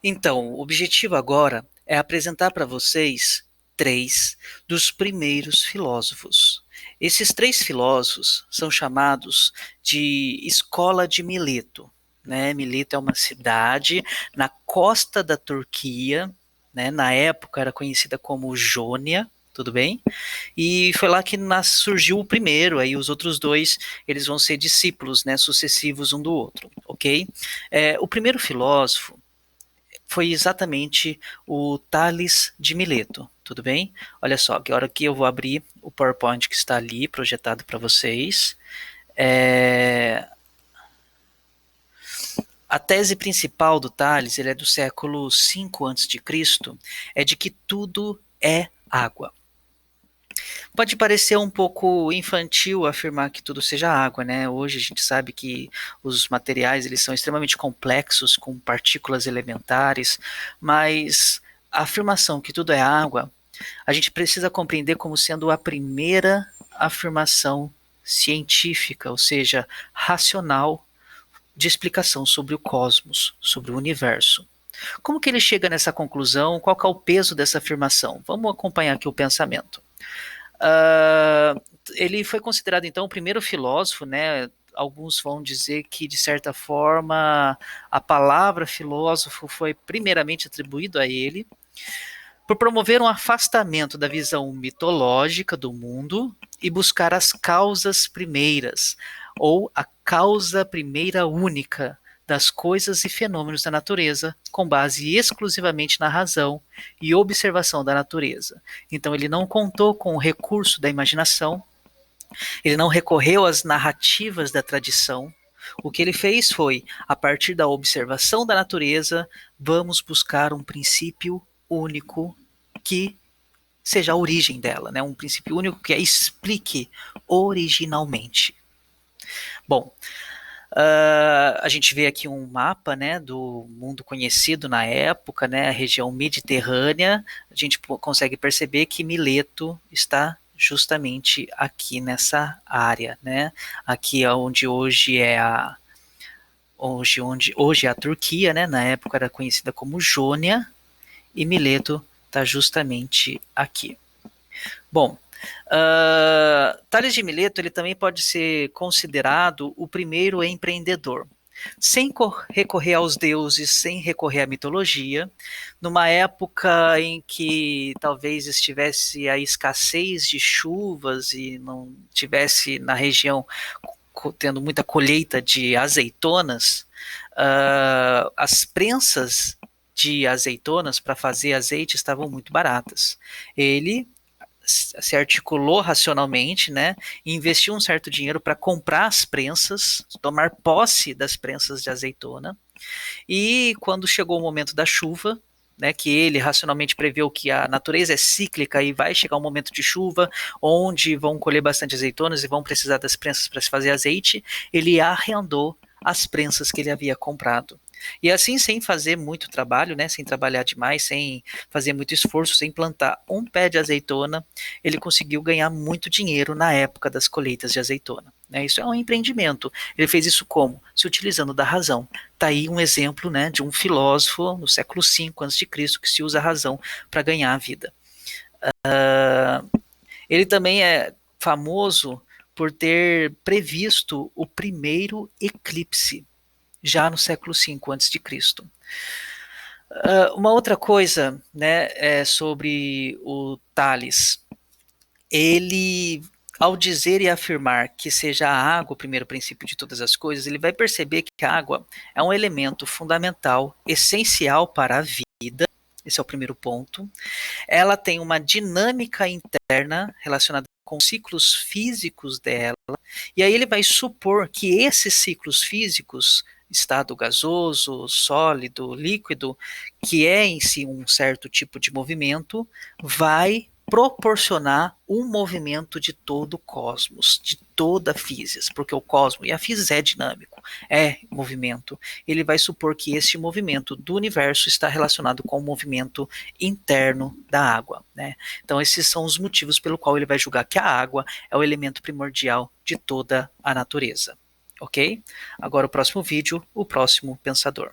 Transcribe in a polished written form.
Então, o objetivo agora é apresentar para vocês três dos primeiros filósofos. Esses três filósofos são chamados de Escola de Mileto. Né? Mileto é uma cidade na costa da Turquia, né? Na época era conhecida como Jônia, tudo bem? E foi lá que surgiu o primeiro, aí os outros dois eles vão ser discípulos, né, sucessivos um do outro, ok? O primeiro filósofo foi exatamente o Tales de Mileto, tudo bem? Olha só, agora que eu vou abrir o PowerPoint que está ali projetado para vocês. É... A tese principal do Tales, ele é do século 5 a.C., é de que tudo é água. Pode parecer um pouco infantil afirmar que tudo seja água, né? Hoje a gente sabe que os materiais eles são extremamente complexos, com partículas elementares, mas a afirmação que tudo é água, a gente precisa compreender como sendo a primeira afirmação científica, ou seja, racional, de explicação sobre o cosmos, sobre o universo. Como que ele chega nessa conclusão? Qual que é o peso dessa afirmação? Vamos acompanhar aqui o pensamento. Uh, ele foi considerado então o primeiro filósofo, né? Alguns vão dizer que de certa forma a palavra filósofo foi primeiramente atribuído a ele por promover um afastamento da visão mitológica do mundo e buscar as causas primeiras ou a causa primeira única das coisas e fenômenos da natureza, com base exclusivamente na razão e observação da natureza. Então, ele não contou com o recurso da imaginação, ele não recorreu às narrativas da tradição. O que ele fez foi, a partir da observação da natureza, vamos buscar um princípio único que seja a origem dela, né? Um princípio único que a explique originalmente. Bom, a gente vê aqui um mapa, né, do mundo conhecido na época, né, a região mediterrânea. A gente consegue perceber que Mileto está justamente aqui nessa área, né? Aqui é onde hoje é hoje é a Turquia, né? Na época era conhecida como Jônia, e Mileto está justamente aqui. Bom, Tales de Mileto ele também pode ser considerado o primeiro empreendedor. Sem recorrer aos deuses, sem recorrer à mitologia, numa época em que talvez estivesse a escassez de chuvas e não tivesse na região tendo muita colheita de azeitonas, as prensas de azeitonas para fazer azeite estavam muito baratas. Ele se articulou racionalmente, né, e investiu um certo dinheiro para comprar as prensas, tomar posse das prensas de azeitona. E quando chegou o momento da chuva, né, que ele racionalmente preveu que a natureza é cíclica e vai chegar um momento de chuva onde vão colher bastante azeitonas e vão precisar das prensas para se fazer azeite, ele arrendou as prensas que ele havia comprado. E assim, sem fazer muito trabalho, né, sem trabalhar demais, sem fazer muito esforço, sem plantar um pé de azeitona, ele conseguiu ganhar muito dinheiro na época das colheitas de azeitona. Né? Isso é um empreendimento. Ele fez isso como? Se utilizando da razão. Está aí um exemplo, né, de um filósofo no século V a.C. que se usa a razão para ganhar a vida. Ele também é famoso por ter previsto o primeiro eclipse, já no século V a.C. Uma outra coisa, né, é sobre o Tales. Ele, ao dizer e afirmar que seja a água o primeiro princípio de todas as coisas, ele vai perceber que a água é um elemento fundamental, essencial para a vida. Esse é o primeiro ponto. Ela tem uma dinâmica interna relacionada com os ciclos físicos dela, e aí ele vai supor que esses ciclos físicos, estado gasoso, sólido, líquido, que é em si um certo tipo de movimento, vai proporcionar um movimento de todo o cosmos, de toda a física, porque o cosmos e a física é dinâmico, é movimento. Ele vai supor que este movimento do universo está relacionado com o movimento interno da água, né? Então esses são os motivos pelo qual ele vai julgar que a água é o elemento primordial de toda a natureza. Ok? Agora o próximo vídeo, o próximo pensador.